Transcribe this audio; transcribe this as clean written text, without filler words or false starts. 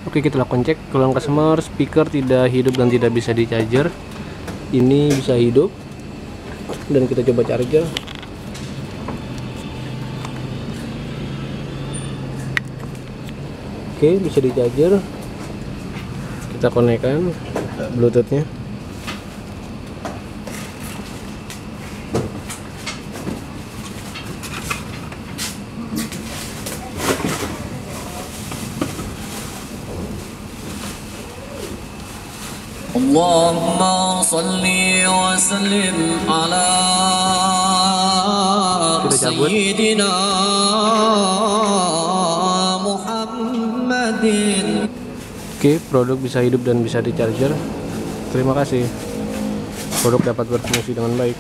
Oke, kita lakukan cek ke ruang customer. Speaker tidak hidup dan tidak bisa di charger. Ini bisa hidup dan kita coba charger. Oke, bisa di charger. Kita konekkan bluetoothnya. Allahumma salli wa sallim ala sayyidina Muhammadin. Oke, produk bisa hidup dan bisa di charger. Terima kasih. Produk dapat berfungsi dengan baik.